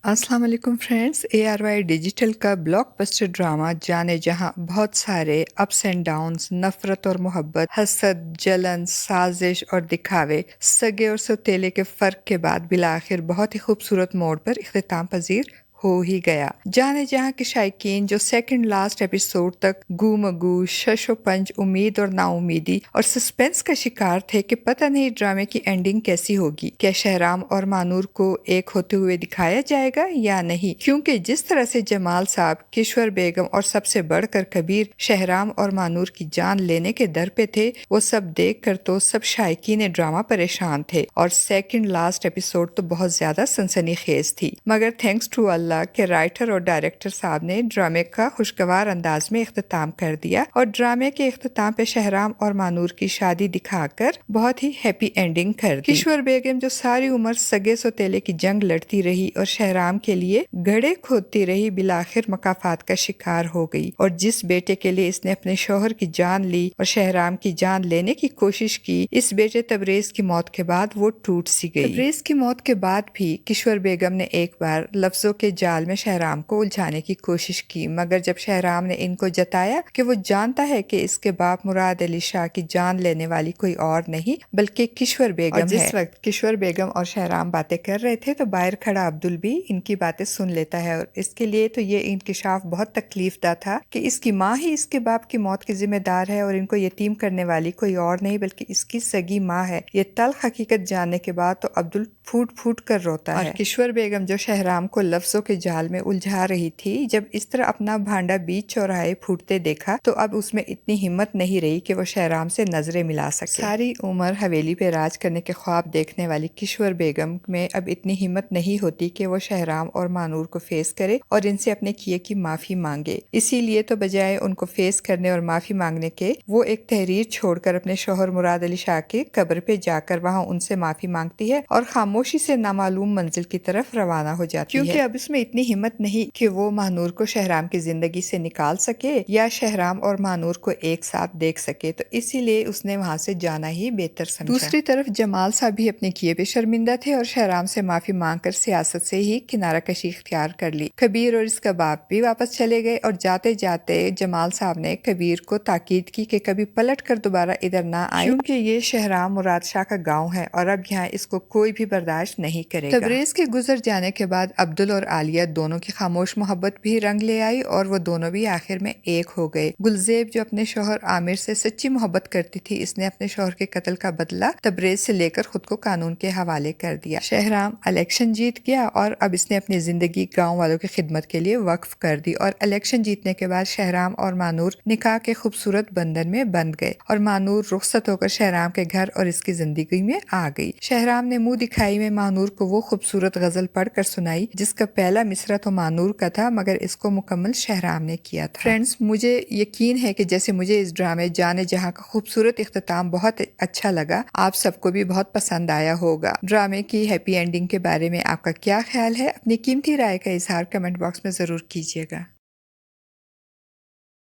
अस्सलाम वालेकुम friends. ARY digital का ब्लॉकबस्टर ड्रामा जाने जहां बहुत सारे अप्स एंड डाउन्स, नफरत और मोहब्बत, हसद, जलन, साजिश और दिखावे, सगे और सौतेले के फ़र्क के बाद बिलाखिर बहुत ही खूबसूरत मोड़ पर इख्तिताम पजीर हो ही गया। जाने जहां के शायकीन जो सेकंड लास्ट एपिसोड तक गूमगू, शशो पंच, उम्मीद और नाउमीदी और सस्पेंस का शिकार थे कि पता नहीं ड्रामे की एंडिंग कैसी होगी। क्या शहराम और मानूर को एक होते हुए दिखाया जाएगा या नहीं? क्योंकि जिस तरह से जमाल साहब, किश्वर बेगम और सबसे बढ़कर कबीर शहराम और मानूर की जान लेने के दर पे थे, वो सब देख कर तो सब शायकीन ड्रामा परेशान थे। और सेकंड लास्ट एपिसोड तो बहुत ज्यादा सनसनीखेज थी, मगर थैंक्स टू अल्लाह के राइटर और डायरेक्टर साहब ने ड्रामे का खुशगवार अंदाज में इख्तिताम कर दिया और ड्रामे के इख्तिताम पे शहराम और मानूर की शादी दिखाकर बहुत ही हैप्पी एंडिंग कर दी। किश्वर बेगम जो सारी उम्र सगे सौतेले की जंग लड़ती रही और शहराम के लिए घड़े खोदती रही, बिलाखिर मकाफात का शिकार हो गई। और जिस बेटे के लिए इसने अपने शौहर की जान ली और शहराम की जान लेने की कोशिश की, इस बेटे तबरेज की मौत के बाद वो टूट सी गई। तबरेज की मौत के बाद भी किश्वर बेगम ने एक बार लफ्जों के जाल में शहराम को उलझाने की कोशिश की, मगर जब शहराम ने इनको जताया कि वो जानता है कि इसके बाप मुराद अली शाह की जान लेने वाली कोई और नहीं बल्कि किश्वर बेगम है। जिस वक्त किश्वर बेगम और शहराम बातें कर रहे थे तो बाहर खड़ा अब्दुल भी इनकी बातें सुन लेता है और इसके लिए तो ये इंकिशाफ बहुत तकलीफदा था कि इसकी माँ ही इसके बाप की मौत की जिम्मेदार है और इनको यतीम करने वाली कोई और नहीं बल्कि इसकी सगी माँ है। ये तल्ख हकीकत जानने के बाद तो अब्दुल फूट फूट कर रोता है। किश्वर बेगम जो शहराम को लफ्जों के जाल में उलझा रही थी, जब इस तरह अपना भांडा बीच चौराहे फूटते देखा तो अब उसमें इतनी हिम्मत नहीं रही कि वो शहराम से नजरें मिला सके। सारी उम्र हवेली पे राज करने के ख्वाब देखने वाली किश्वर बेगम में अब इतनी हिम्मत नहीं होती कि वो शहराम और मानूर को फेस करे और इनसे अपने किए की माफी मांगे। इसीलिए तो बजाय उनको फेस करने और माफी मांगने के वो एक तहरीर छोड़कर अपने शौहर मुराद अली शाह की कब्र पे जाकर वहाँ उनसे माफी मांगती है और खामोशी से नामालूम मंजिल की तरफ रवाना हो जाती है। क्योंकि अब इसमें इतनी हिम्मत नहीं कि वो मानूर को शहराम की जिंदगी से निकाल सके या शहराम और मानूर को एक साथ देख सके, तो इसीलिए उसने वहाँ से जाना ही बेहतर समझा। दूसरी तरफ जमाल साहब भी अपने किए पे शर्मिंदा थे और शहराम से माफी मांगकर सियासत से ही किनारा कशी इख्तियार कर ली। कबीर और इसका बाप भी वापस चले गए और जाते जाते जमाल साहब ने कबीर को ताकीद की कि कभी पलट कर दोबारा इधर ना आए, क्योंकि ये शहराम मुराद शाह का गाँव है और अब यहाँ इसको कोई भी बर्दाश्त नहीं करेगा। तबरेज के गुजर जाने के बाद अब्दुल और आलिया दोनों की खामोश मोहब्बत भी रंग ले आई और वो दोनों भी आखिर में एक हो गए। गुलजेब जो अपने शौहर आमिर से सच्ची मोहब्बत करती थी, इसने अपने शौहर के कत्ल का बदला तबरेज से लेकर खुद को कानून के हवाले कर दिया। शहराम इलेक्शन जीत गया और अब इसने अपनी जिंदगी गाँव वालों की खिदमत के लिए वक्फ कर दी और इलेक्शन जीतने के बाद शहराम और मानूर निकाह के खूबसूरत बंधन में बंध गए और मानूर रुखसत होकर शहराम के घर और इसकी जिंदगी में आ गई। शहराम ने मुंह दिखाई में मानूर को वो खूबसूरत गजल पढ़कर सुनाई जिसका पहला मिसरा तो मानूर का था, मगर इसको मुकम्मल शहराम ने किया था। फ्रेंड्स, मुझे यकीन है कि जैसे मुझे इस ड्रामे जाने जहां का खूबसूरत इख्तिताम बहुत अच्छा लगा, आप सबको भी बहुत पसंद आया होगा। ड्रामे की हैप्पी एंडिंग के बारे में आपका क्या ख्याल है? अपनी कीमती राय का इजहार कमेंट बॉक्स में जरूर कीजिएगा।